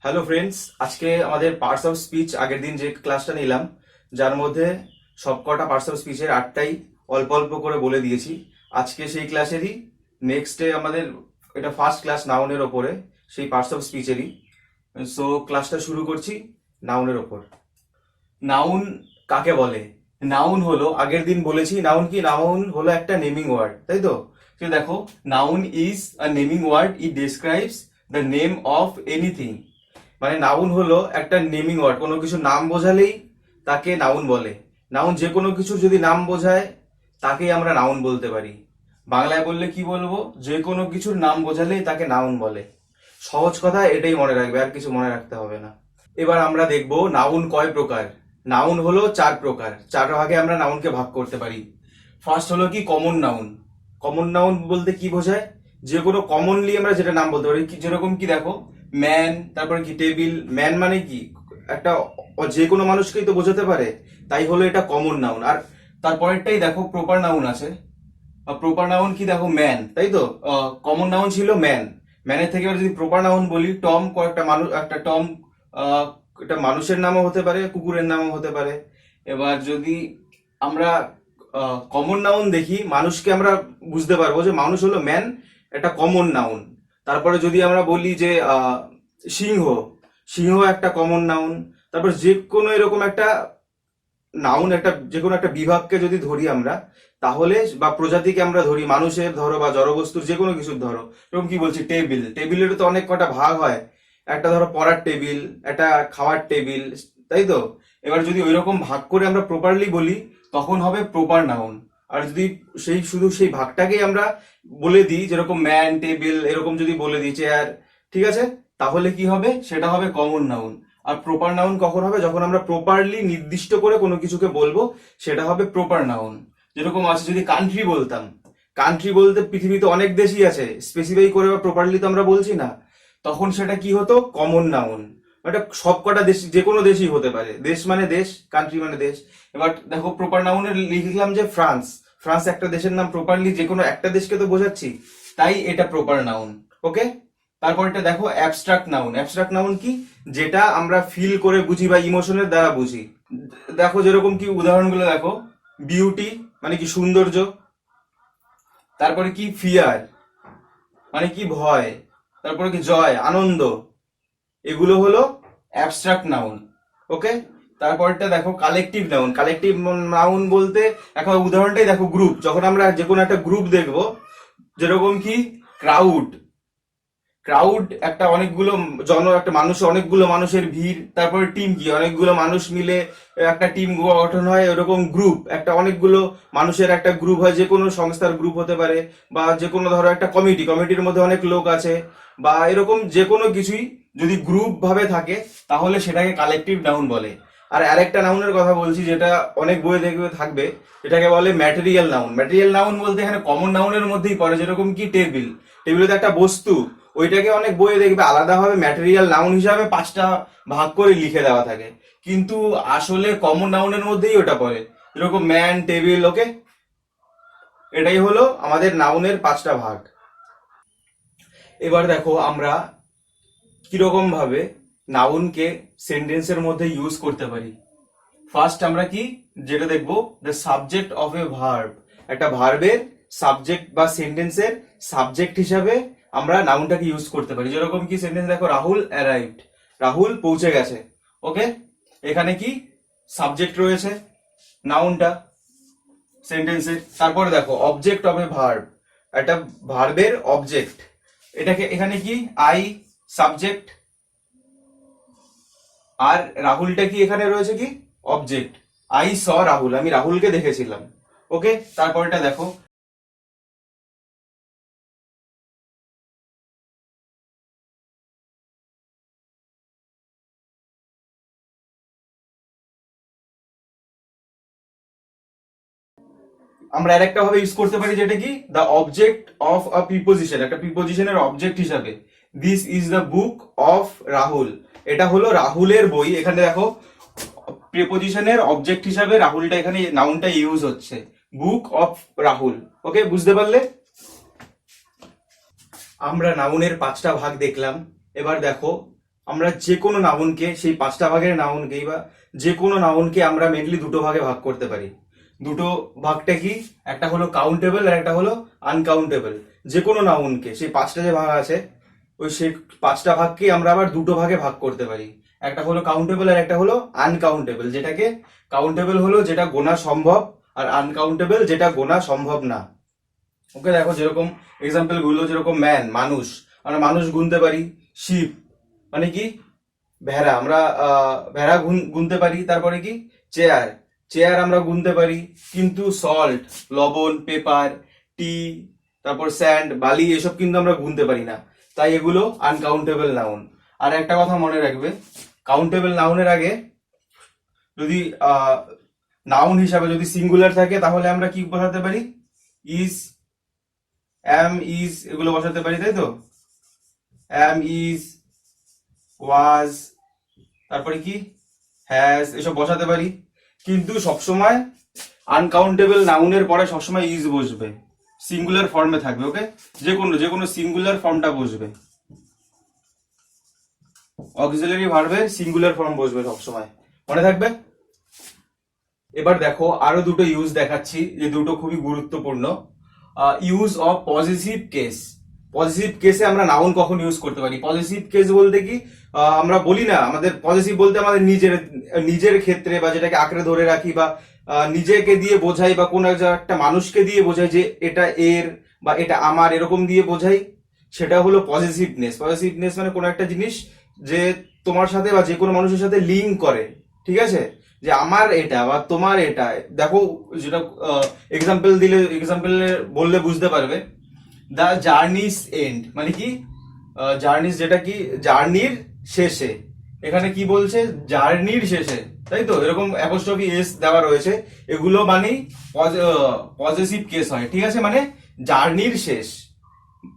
Hello friends, আজকে আমাদের parts of speech আগের দিন যে ক্লাসটা নিলাম, যার মধ্যে সবকটা পার্টস অফ স্পিচের 8টাই অল্প অল্প করে বলে দিয়েছি। আজকে সেই ক্লাসেরই নেক্সট ডে আমাদের এটা ফার্স্ট ক্লাস নাউনের ওপরে, সেই পার্টস অফ স্পিচেরই। সো ক্লাসটা শুরু করছি নাউনের ওপর। নাউন কাকে বলে? নাউন হলো, আগের দিন বলেছি নাউন কি, নাউন হলো একটা নেমিং ওয়ার্ড, তাই তো? তো দেখো, noun is a naming word, it describes the name of anything. মানে নাউন হলো একটা নেমিং ওয়ার্ড, কোনো কিছু নাম বোঝালেই তাকে নাউন বলে। নাউন যে কোনো কিছুর যদি নাম বোঝায় তাকেই আমরা নাউন বলতে পারি। বাংলায় বললে কি বলবো? যে কোনো কিছুর নাম বোঝালেই তাকে নাউন বলে। সহজ কথা, এটাই মনে রাখবে, আর কিছু মনে রাখতে হবে না। এবার আমরা দেখব নাউন কয় প্রকার। নাউন হলো 4 প্রকার, 4 ভাগে আমরা নাউনকে ভাগ করতে পারি। ফার্স্ট হলো কি কমন নাউন। কমন নাউন বলতে কি বোঝায়? যে কোনো কমনলি আমরা যেটা নাম বলতে পারি, যেরকম কি দেখো, ম্যান, তারপরে কি টেবিল। ম্যান মানে কি, একটা যে কোনো মানুষকেই তো বোঝাতে পারে, তাই হলো এটা কমন নাউন। আর তারপরেরটাই দেখো প্রপার নাউন আছে। প্রপার নাউন কি দেখো, ম্যান, তাই তো? কমন নাউন ছিল ম্যান। ম্যানের থেকে এবার যদি প্রপার নাউন বলি, টম, কয়েকটা মানুষ, একটা টম এটা মানুষের নামও হতে পারে, কুকুরের নামও হতে পারে। এবার যদি আমরা কমন নাউন দেখি, মানুষকে আমরা বুঝতে পারবো যে মানুষ হলো ম্যান, একটা কমন নাউন। তারপরে যদি আমরা বলি যে সিংহ, সিংহ একটা কমন নাউন। তারপর যে কোনো এরকম একটা নাউন, একটা যে কোনো একটা বিভাগকে যদি ধরি আমরা, তাহলে বা প্রজাতিকে আমরা ধরি, মানুষের ধরো বা জড়বস্তুর যে কোনো কিছুর ধরো, এরকম কি বলছি, টেবিল। টেবিলের তো অনেক কটা ভাগ হয়, একটা ধরো পড়ার টেবিল, একটা খাওয়ার টেবিল, তাই তো? এবার যদি ওইরকম ভাগ করে আমরা প্রপারলি বলি, তখন হবে প্রপার নাউন। আর যদি সেই শুধু সেই ভাগটাকেই আমরা বলে দিই, যেরকম ম্যান, টেবিল, এরকম যদি বলে দিই, চেয়ার, ঠিক আছে, তাহলে কি হবে? সেটা হবে কমন নাউন। আর প্রপার নাউন কখন হবে? যখন আমরা প্রপারলি নির্দিষ্ট করে কোনো কিছুকে বলবো, সেটা হবে প্রপার নাউন। যেরকম আছে, যদি কান্ট্রি বলতাম, কান্ট্রি বলতে পৃথিবীতে অনেক দেশই আছে, স্পেসিফাই করে বা প্রপারলি তো আমরা বলছি না, তখন সেটা কি হতো? Common noun. এটা সবকটা দেশ, যে কোনো দেশই হতে পারে। দেশ মানে দেশ, কান্ট্রি মানে দেশ। এবার দেখো, প্রপার নাউনে লিখলাম যে ফ্রান্স। ফ্রান্স একটা দেশের নাম, প্রপারলি যে কোনো একটা দেশকে তো বোঝাচ্ছি, তাই এটা প্রপার নাউন। ওকে। তারপরটা দেখো অ্যাবস্ট্রাক্ট নাউন। অ্যাবস্ট্রাক্ট নাউন কি? যেটা আমরা ফিল করে বুঝি বা ইমোশনের দ্বারা বুঝি। দেখো যেরকম কি, উদাহরণগুলো দেখো, বিউটি মানে কি, সৌন্দর্য। তারপরে কি, ফিয়ার মানে কি, ভয়। তারপরে কি, জয়, আনন্দ। এগুলো হলো অ্যাবস্ট্রাক্ট নাউন। ওকে। তারপরটা দেখো কালেকটিভ নাউন। কালেকটিভ নাউন বলতে, এখন উদাহরণটাই দেখো, গ্রুপ। যখন আমরা যে কোনো একটা গ্রুপ দেখবো, যেরকম কি ক্রাউড। ক্রাউড একটা অনেকগুলো একটা মানুষের, অনেকগুলো মানুষের ভিড়। তারপরে টিম কি, অনেকগুলো মানুষ মিলে একটা টিম গঠন হয়। ওরকম গ্রুপ একটা অনেকগুলো মানুষের একটা গ্রুপ হয়, যে কোনো সংস্থার গ্রুপ হতে পারে, বা যে কোনো ধরো একটা কমিটি, কমিটির মধ্যে অনেক লোক আছে, বা এরকম যে কোনো কিছুই যদি গ্রুপ ভাবে থাকে, তাহলে সেটাকে কালেকটিভ নাউন বলে। আর আরেকটা নাউনের কথা বলছি, যেটা অনেক বইয়ে দেখবে থাকবে, এটাকে বলে ম্যাটেরিয়াল নাউন। ম্যাটেরিয়াল নাউন বলতে এখানে কমন নাউনের মধ্যেই পড়ে। যেরকম কি টেবিল, টেবিল তো একটা বস্তু, ওইটাকে অনেক বইয়ে দেখবে আলাদাভাবে ম্যাটেরিয়াল নাউন হিসাবে 5টা ভাগ করে লিখে দেওয়া থাকে, কিন্তু আসলে কমন নাউনের মধ্যেই ওটা পড়ে। যেরকম ম্যান, টেবিল। ওকে। এটাই হলো আমাদের নাউনের 5টা ভাগ। এবার দেখো আমরা কিরকম ভাবে নাউনকে সেন্টেন্সের মধ্যে ইউজ করতে পারি। ফার্স্ট আমরা কি যেটা দেখবো, the subject of A verb. একটা ভার্বের সাবজেক্ট বা সেন্টেন্সের সাবজেক্ট হিসাবে আমরা নাউনটাকে ইউজ করতে পারি। যেরকম কি সেন্টেন্স দেখো, রাহুল অ্যারাইভড, রাহুল পৌঁছে গেছে। ওকে। এখানে কি সাবজেক্ট রয়েছে নাউনটা সেন্টেন্সে। তারপরে দেখো অবজেক্ট অফ এ ভার্ব, একটা ভার্বের অবজেক্ট, এটাকে এখানে কি আই সাবজেক্ট, আর রাহুলটা কি এখানে রয়েছে কি অবজেক্ট। আই স রাহুল, আমি রাহুলকে দেখেছিলাম। ওকে। তারপরটা দেখো, আমরা আরেকটা ভাবে ইউজ করতে পারি, যেটা কি the object of a preposition, একটা প্রিপোজিশনের অবজেক্ট হিসাবে। This is the book of Rahul, এটা হলো রাহুলের বই। এখানে দেখো প্রিপোজিশনের অবজেক্ট হিসাবে রাহুলটা, এখানে নাউনটা ইউজ হচ্ছে, বুক অফ রাহুল। ওকে, বুঝতে পারলে? আমরা নাউনের 5টা ভাগ দেখলাম। এবার দেখো আমরা যে কোনো নাউনকে, সেই 5টা ভাগের নাউনকেই বা যে কোনো নাউনকে আমরা মেনলি দুটো ভাগে ভাগ করতে পারি। দুটো ভাগটা কি, একটা হলো কাউন্টেবল আর একটা হলো আনকাউন্টেবল। যে কোনো নাউনকে সেই 5টা যে ভাগ আছে, ওই সেই 5টা ভাগকে আমরা আবার দুটো ভাগে ভাগ করতে পারি। একটা হলো কাউন্টেবল আর একটা হলো আনকাউন্টেবল। যেটাকে কাউন্টেবল হলো যেটা গোনা সম্ভব, আর আনকাউন্টেবল যেটা গোনা সম্ভব না। ওকে, দেখো যেরকম এক্সাম্পল গুলো, যেরকম ম্যান মানুষ, আমরা মানুষ গুনতে পারি। শিপ মানে কি ভেড়া, আমরা ভেড়া গুনতে পারি। তারপরে কি চেয়ার, চেয়ার আমরা গুনতে পারি। কিন্তু সল্ট, লবণ, পেপার, টি, তারপর স্যান্ড, বালি, এসব কিন্তু আমরা গুনতে পারি না। তাই এগুলো আনকাউন্টেবল নাউন। আর একটা কথা মনে রাখবে, কাউন্টেবল নাউনের আগে যদি নাউন হিসাবে যদি সিঙ্গুলার থাকে, তাহলে আমরা কি বসাতে পারি, ইজ, এম, ইজ, এগুলো বসাতে পারি, তাই তো? এম, ইজ, ওয়াজ, তারপরে কি হ্যাজ, এসব বসাতে পারি। কিন্তু সবসময় আনকাউন্টেবল নাউনের পরে সবসময় ইজ বসবে, সিঙ্গুলার ফর্মে থাকবে। ওকে, যে কোনো সিঙ্গুলার ফর্মটা বসবে, অক্সিলারি ভার্বের সিঙ্গুলার ফর্ম বসবে সবসময়, মনে থাকবে। এবার দেখো আরো দুটো ইউজ দেখাচ্ছি, যে দুটো খুবই গুরুত্বপূর্ণ। Use of positive case. Positive কেসে আমরা নাউন কখন ইউজ করতে পারি? পজিটিভ কেস বলতে কি, আমরা বলি না, আমাদের পজিটিভ বলতে আমাদের নিজের নিজের ক্ষেত্রে, বা যেটাকে আঁকড়ে ধরে রাখি, বা নিজেকে দিয়ে বোঝাই, বা কোনো একটা মানুষকে দিয়ে বোঝাই যে এটা এর বা এটা আমার, এরকম দিয়ে বোঝাই। সেটা হলো পজিটিভনেস। পজিটিভনেস মানে কোনো একটা জিনিস যে তোমার সাথে বা যে কোনো মানুষের সাথে লিঙ্ক করে, ঠিক আছে? যে আমার এটা বা তোমার এটা। দেখো, যেটা এক্সাম্পল বললে বুঝতে পারবে। দ্য জার্নিস এন্ড মানে কি, জার্নিস যেটা কি জার্নির শেষে। এখানে কি বলছে, জার্নির শেষে, তাই তো? এরকম অ্যাপোস্ট্রফি এস দেওয়া রয়েছে, এগুলো মানেই পজিটিভ কেস হয়, ঠিক আছে? মানে জার্নির শেষ,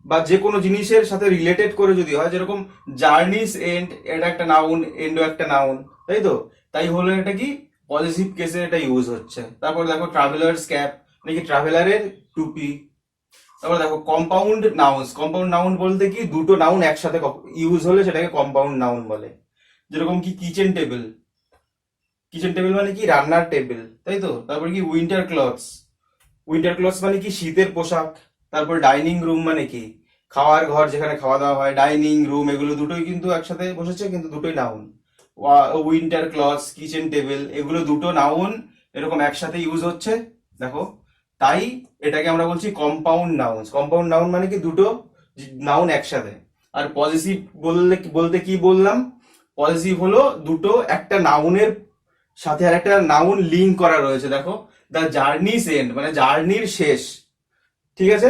বা যে কোনো জিনিসের সাথে রিলেটেড করে যদি হয়, যেরকম জার্নিস এন্ড, এটা একটা নাউন, এন্ডও একটা নাউন, তাই তো? তাই হলো এটা কি পজিটিভ কেসে এটা ইউজ হচ্ছে। তারপর দেখো ট্রাভেলার্স ক্যাপ, মানে কি ট্রাভেলারের টুপি। তারপর দেখো কম্পাউন্ড নাউন্স। কম্পাউন্ড নাউন বলতে কি, দুটো নাউন একসাথে ইউজ হলে সেটাকে কম্পাউন্ড নাউন বলে। যেরকম কি কিচেন টেবিল, কিচেন টেবিল মানে কি রান্নার টেবিল, তাই তো? তারপর কি উইন্টার ক্লথস, উইন্টার ক্লথস মানে কি শীতের পোশাক। তারপর ডাইনিং রুম মানে কি খাওয়ার ঘর, যেখানে খাওয়া দাওয়া হয়। ডাইনিং রুম, এগুলো দুটোই কিন্তু একসাথে বসেছে, কিন্তু দুটোই noun. Winter clothes, kitchen table, এগুলো দুটো নাউন এরকম একসাথে ইউজ হচ্ছে, দেখো। তাই এটাকে আমরা বলছি কম্পাউন্ড নাউন। কম্পাউন্ড নাউন মানে কি দুটো নাউন একসাথে। আর পজিটিভ বলতে কি বললাম, পজিটিভ হলো দুটো একটা নাউনের সাথে আর একটা নাউন লিঙ্ক করা রয়েছে। দেখো, দ্য জার্নিস এন্ড মানে জার্নির শেষ, ঠিক আছে?